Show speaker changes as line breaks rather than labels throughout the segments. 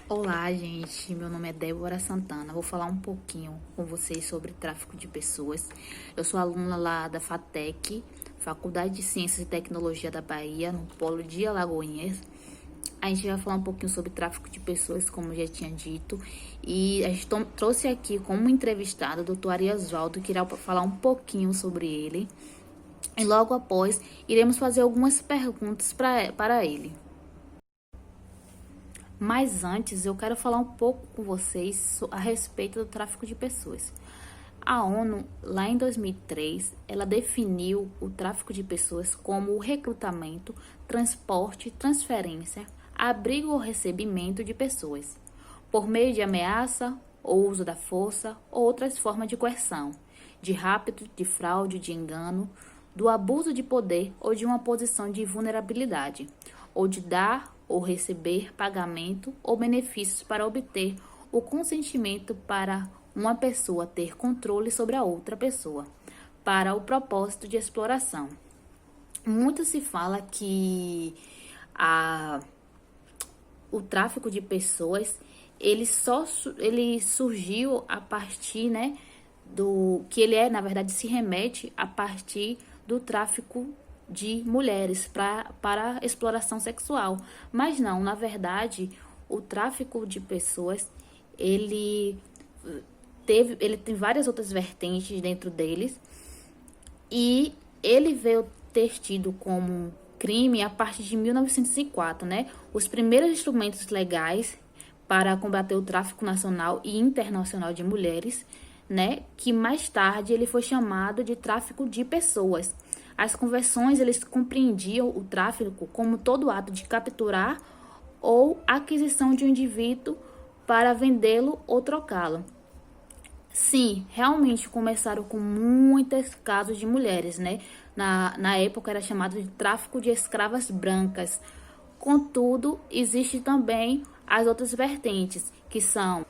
Olá, gente. Meu nome é Débora Santana. Vou falar um pouquinho com vocês sobre tráfico de pessoas. Eu sou aluna lá da FATEC, Faculdade de Ciências e Tecnologia da Bahia, no Polo de Alagoinhas. A gente vai falar um pouquinho sobre tráfico de pessoas, como eu já tinha dito. E a gente trouxe aqui como entrevistado o Dr. Ariasvaldo, que irá falar um pouquinho sobre ele. E logo após, iremos fazer algumas perguntas para ele. Mas antes, eu quero falar um pouco com vocês a respeito do tráfico de pessoas. A ONU, lá em 2003, ela definiu o tráfico de pessoas como o recrutamento, transporte, transferência, abrigo ou recebimento de pessoas, por meio de ameaça, ou uso da força ou outras formas de coerção, de rapto, de fraude, de engano, do abuso de poder ou de uma posição de vulnerabilidade, ou de dar ou receber pagamento ou benefícios para obter o consentimento para uma pessoa ter controle sobre a outra pessoa, para o propósito de exploração. Muito se fala que o tráfico de pessoas ele surgiu a partir, né, do que ele na verdade se remete a partir do tráfico de mulheres para exploração sexual. Mas não, na verdade, o tráfico de pessoas, ele ele tem várias outras vertentes dentro deles e ele veio ter tido como crime a partir de 1904, né? Os primeiros instrumentos legais para combater o tráfico nacional e internacional de mulheres, né? Que mais tarde ele foi chamado de tráfico de pessoas. As convenções, eles compreendiam o tráfico como todo ato de capturar ou aquisição de um indivíduo para vendê-lo ou trocá-lo. Sim, realmente começaram com muitos casos de mulheres, né? Na época era chamado de tráfico de escravas brancas. Contudo, existe também as outras vertentes, que são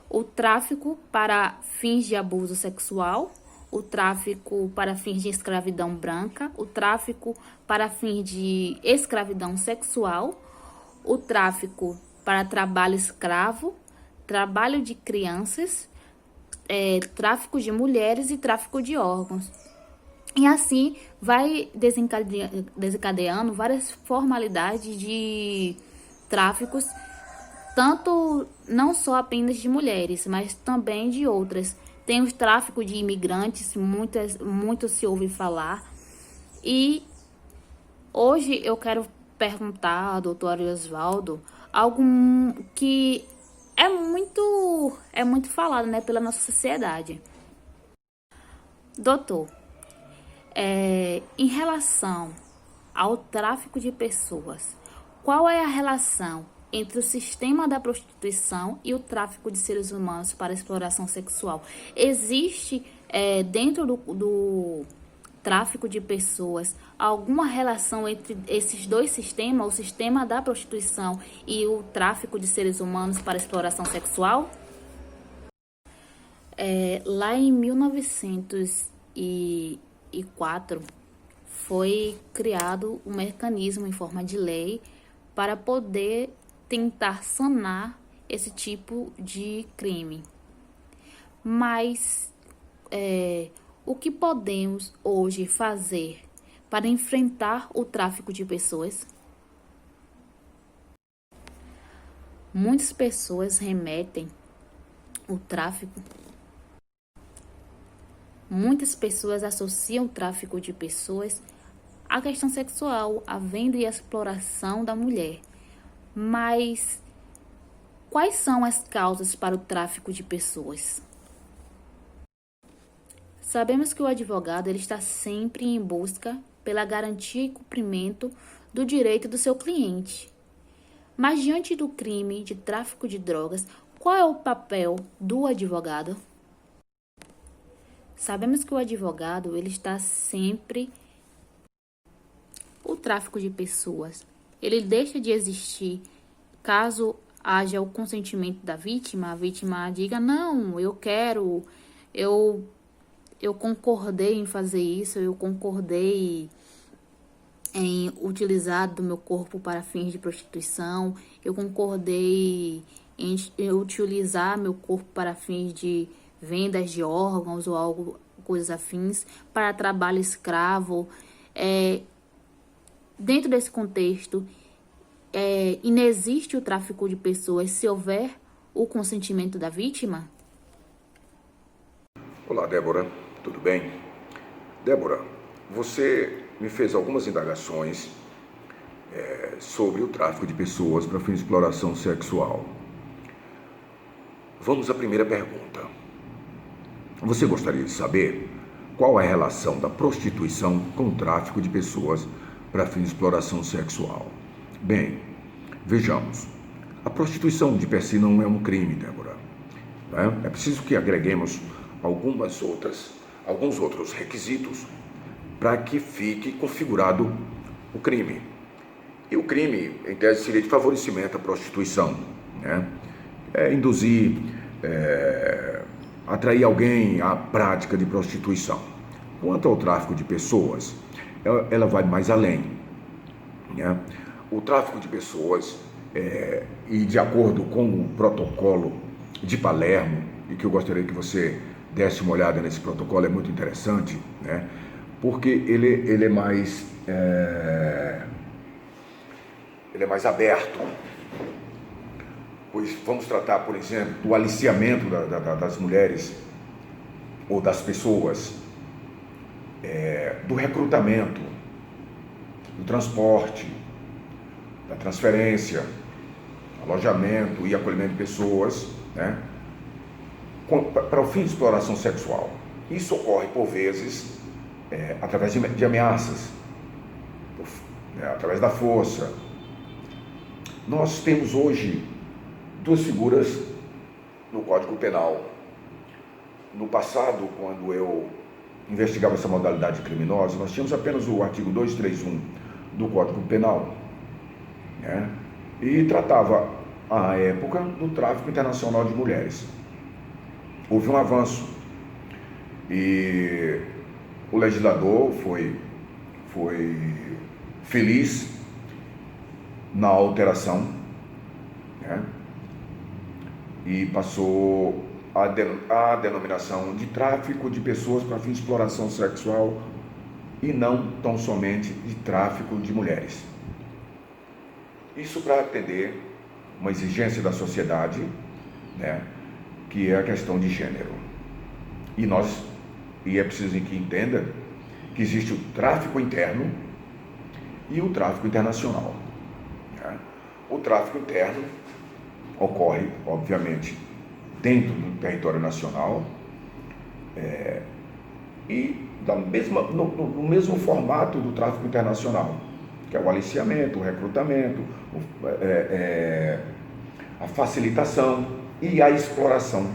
o tráfico para fins de abuso sexual, o tráfico para fins de escravidão branca, o tráfico para fins de escravidão sexual, o tráfico para trabalho escravo, trabalho de crianças, tráfico de mulheres e tráfico de órgãos. E assim vai desencadeando várias formalidades de tráficos, tanto não só apenas de mulheres, mas também de outras. Tem o tráfico de imigrantes, muito se ouve falar. E hoje eu quero perguntar ao doutor Oswaldo algo que é muito falado, né, pela nossa sociedade. Doutor, em relação ao tráfico de pessoas, qual é a relação entre o sistema da prostituição e o tráfico de seres humanos para exploração sexual? Existe, dentro do tráfico de pessoas, alguma relação entre esses dois sistemas, o sistema da prostituição e o tráfico de seres humanos para exploração sexual? Lá em 1904 foi criado um mecanismo em forma de lei para poder tentar sanar esse tipo de crime. Mas o que podemos hoje fazer para enfrentar o tráfico de pessoas? Muitas pessoas remetem o tráfico. Muitas pessoas associam o tráfico de pessoas à questão sexual, à venda e à exploração da mulher. Mas quais são as causas para o tráfico de pessoas? Sabemos que o advogado ele está sempre em busca pela garantia e cumprimento do direito do seu cliente. Mas diante do crime de tráfico de drogas, qual é o papel do advogado? Sabemos que o advogado ele está sempre o tráfico de pessoas. Ele deixa de existir caso haja o consentimento da vítima, a vítima diga: "Não, eu quero, eu concordei em fazer isso, eu concordei em utilizar do meu corpo para fins de prostituição, eu concordei em utilizar meu corpo para fins de vendas de órgãos ou algo, coisas afins, para trabalho escravo. É, Dentro desse contexto, inexiste o tráfico de pessoas se houver o consentimento da vítima?
Olá, Débora, tudo bem? Débora, você me fez algumas indagações sobre o tráfico de pessoas para fins de exploração sexual. Vamos à primeira pergunta. Você gostaria de saber qual é a relação da prostituição com o tráfico de pessoas para fins de exploração sexual? Bem, vejamos. A prostituição de per si não é um crime, Débora. Né? É preciso que agreguemos alguns outros requisitos para que fique configurado o crime. E o crime, em tese, seria de favorecimento à prostituição, né? Induzir, atrair alguém à prática de prostituição. Quanto ao tráfico de pessoas, ela vai mais além, né? O tráfico de pessoas, e de acordo com o protocolo de Palermo, e que eu gostaria que você desse uma olhada nesse protocolo, é muito interessante, né? Porque ele é mais aberto, pois vamos tratar, por exemplo, do aliciamento das mulheres ou das pessoas, do recrutamento, do transporte, da transferência, alojamento e acolhimento de pessoas, né, para o fim de exploração sexual. Isso ocorre, por vezes, através de ameaças, através da força. Nós temos hoje duas figuras no Código Penal. No passado, quando eu investigava essa modalidade criminosa, nós tínhamos apenas o artigo 231 do Código Penal, né? E tratava, à época, do tráfico internacional de mulheres. Houve um avanço e o legislador foi feliz na alteração, né? E passou a denominação de tráfico de pessoas para fins de exploração sexual e não tão somente de tráfico de mulheres. Isso para atender uma exigência da sociedade, né, que é a questão de gênero. E é preciso que entenda que existe o tráfico interno e o tráfico internacional, né? O tráfico interno ocorre, obviamente, dentro do território nacional, e no mesmo formato do tráfico internacional, que é o aliciamento, o recrutamento, a facilitação e a exploração,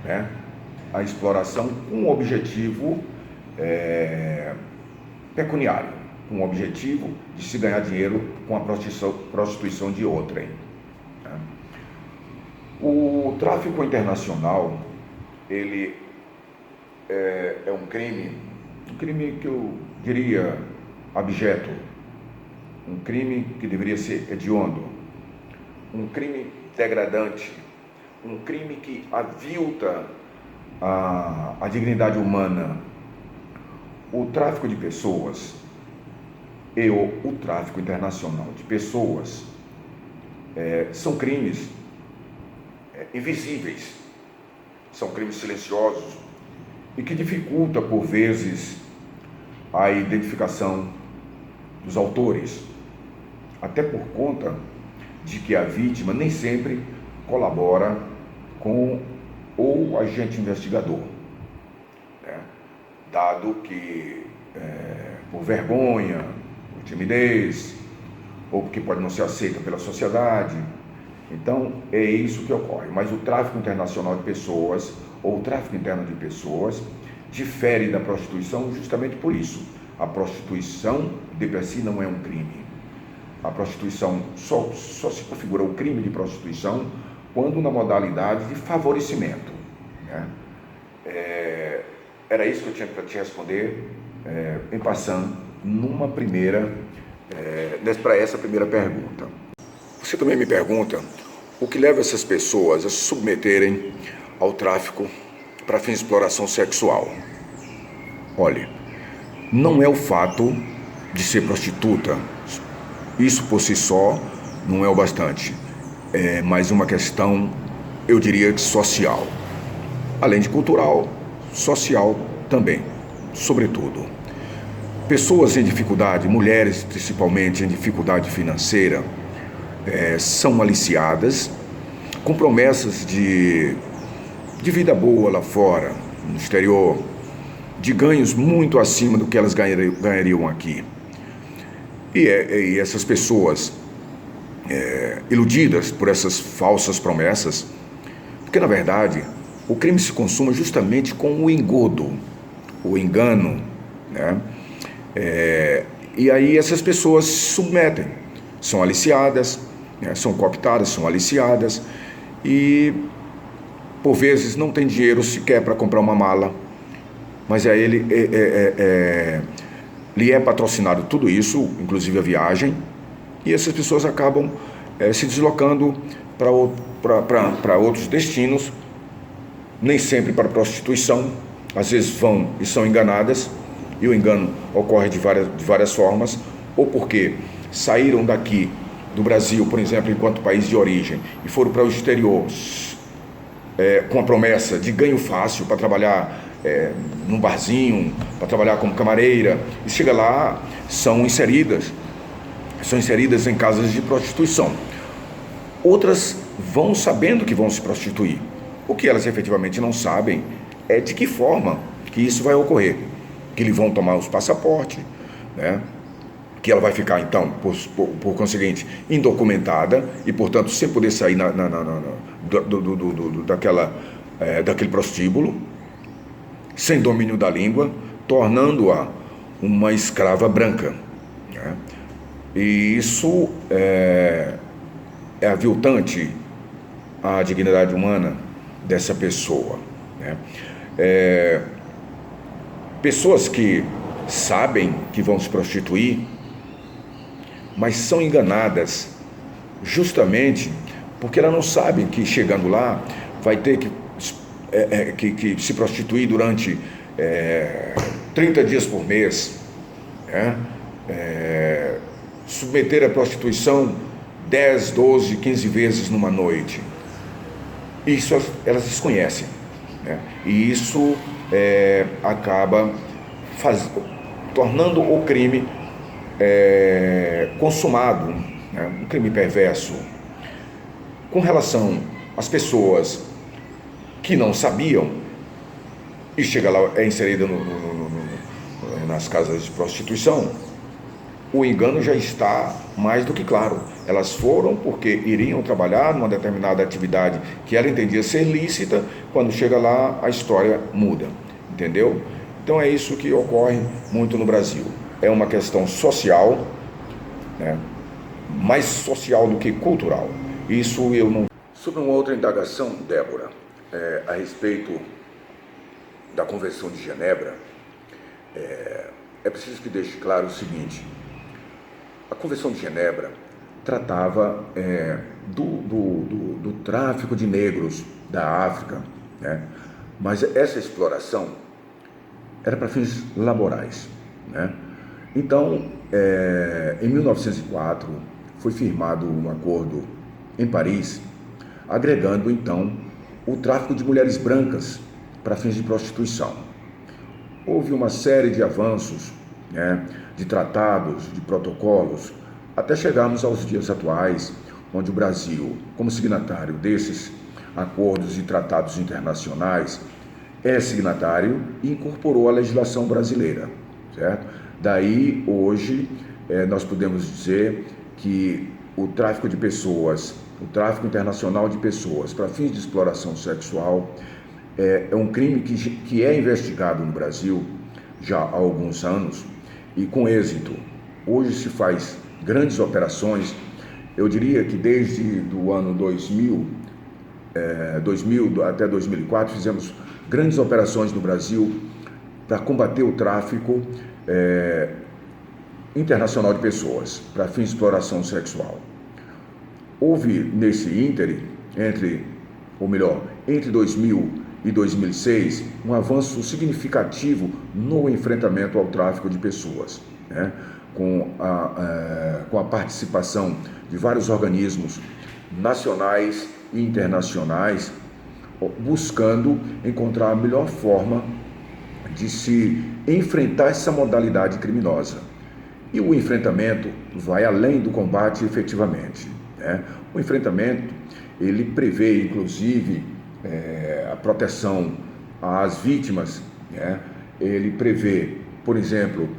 né? A exploração com o objetivo pecuniário, com o objetivo de se ganhar dinheiro com a prostituição de outrem. O tráfico internacional, ele é um crime que eu diria abjeto, um crime que deveria ser hediondo, um crime degradante, um crime que avilta a dignidade humana. O tráfico de pessoas e o tráfico internacional de pessoas são crimes invisíveis, são crimes silenciosos e que dificulta, por vezes, a identificação dos autores, até por conta de que a vítima nem sempre colabora com o agente investigador, né? Dado que, por vergonha, por timidez, ou porque pode não ser aceita pela sociedade. Então, é isso que ocorre. Mas o tráfico internacional de pessoas, ou o tráfico interno de pessoas, difere da prostituição justamente por isso. A prostituição, de per si, não é um crime. A prostituição só se configura o crime de prostituição quando na modalidade de favorecimento, né? Era isso que eu tinha para te responder, em passando, para essa primeira pergunta. Você também me pergunta o que leva essas pessoas a se submeterem ao tráfico para fins de exploração sexual. Olha, não é o fato de ser prostituta, isso por si só não é o bastante, é mais uma questão, eu diria que social, além de cultural, social também, sobretudo. Pessoas em dificuldade, mulheres principalmente em dificuldade financeira, são aliciadas com promessas de vida boa lá fora, no exterior, de ganhos muito acima do que elas ganhariam aqui. E essas pessoas, iludidas por essas falsas promessas, porque na verdade o crime se consuma justamente com o engodo, o engano, né? E aí essas pessoas se submetem, são aliciadas, né? São cooptadas, são aliciadas e por vezes não tem dinheiro sequer para comprar uma mala, mas aí lhe é patrocinado tudo isso, inclusive a viagem, e essas pessoas acabam se deslocando para outros destinos, nem sempre para prostituição, às vezes vão e são enganadas, e o engano ocorre de várias formas, ou porque saíram daqui do Brasil, por exemplo, enquanto país de origem, e foram para o exterior com a promessa de ganho fácil para trabalhar num barzinho, para trabalhar como camareira, e chega lá, são inseridas em casas de prostituição. Outras vão sabendo que vão se prostituir. O que elas efetivamente não sabem é de que forma que isso vai ocorrer. Que lhe vão tomar os passaportes, né? Que ela vai ficar, então, por conseguinte, indocumentada e, portanto, sem poder sair daquele prostíbulo, sem domínio da língua, tornando-a uma escrava branca, né? E isso é aviltante à dignidade humana dessa pessoa, né? Pessoas que sabem que vão se prostituir, mas são enganadas justamente porque elas não sabem que chegando lá vai ter que se prostituir durante 30 dias por mês, né? Submeter a prostituição 10, 12, 15 vezes numa noite. Isso elas desconhecem, né? E isso acaba tornando o crime consumado, né? Um crime perverso. Com relação às pessoas que não sabiam e chega lá, é inserida nas casas de prostituição, o engano já está mais do que claro. Elas foram porque iriam trabalhar numa determinada atividade que ela entendia ser lícita, quando chega lá a história muda, entendeu? Então é isso que ocorre muito no Brasil. É uma questão social, né? Mais social do que cultural. Isso eu não... Sobre uma outra indagação, Débora, a respeito da Convenção de Genebra, é preciso que deixe claro o seguinte: a Convenção de Genebra tratava do tráfico de negros da África, né? Mas essa exploração era para fins laborais, né? Então, em 1904, foi firmado um acordo em Paris, agregando então o tráfico de mulheres brancas para fins de prostituição. Houve uma série de avanços, né, de tratados, de protocolos, até chegarmos aos dias atuais, onde o Brasil, como signatário desses acordos e tratados internacionais, é signatário e incorporou a legislação brasileira, certo? Daí, hoje, nós podemos dizer que o tráfico de pessoas, o tráfico internacional de pessoas para fins de exploração sexual é um crime que é investigado no Brasil já há alguns anos e com êxito. Hoje se faz grandes operações, eu diria que desde o ano 2000 até 2004, fizemos grandes operações no Brasil para combater o tráfico internacional de pessoas para fins de exploração sexual. Houve nesse ínterim, entre 2000 e 2006, um avanço significativo no enfrentamento ao tráfico de pessoas, né? Com a participação de vários organismos nacionais e internacionais, buscando encontrar a melhor forma de se enfrentar essa modalidade criminosa. E o enfrentamento vai além do combate efetivamente, né? O enfrentamento, ele prevê, inclusive, a proteção às vítimas, né? Ele prevê, por exemplo,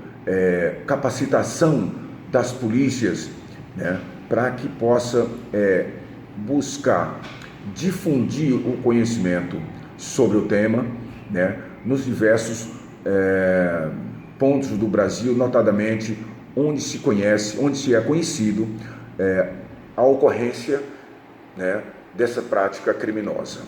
capacitação das polícias, né? Para que possa buscar difundir o conhecimento sobre o tema, né? Nos diversos pontos do Brasil, notadamente onde se é conhecido a ocorrência, né, dessa prática criminosa.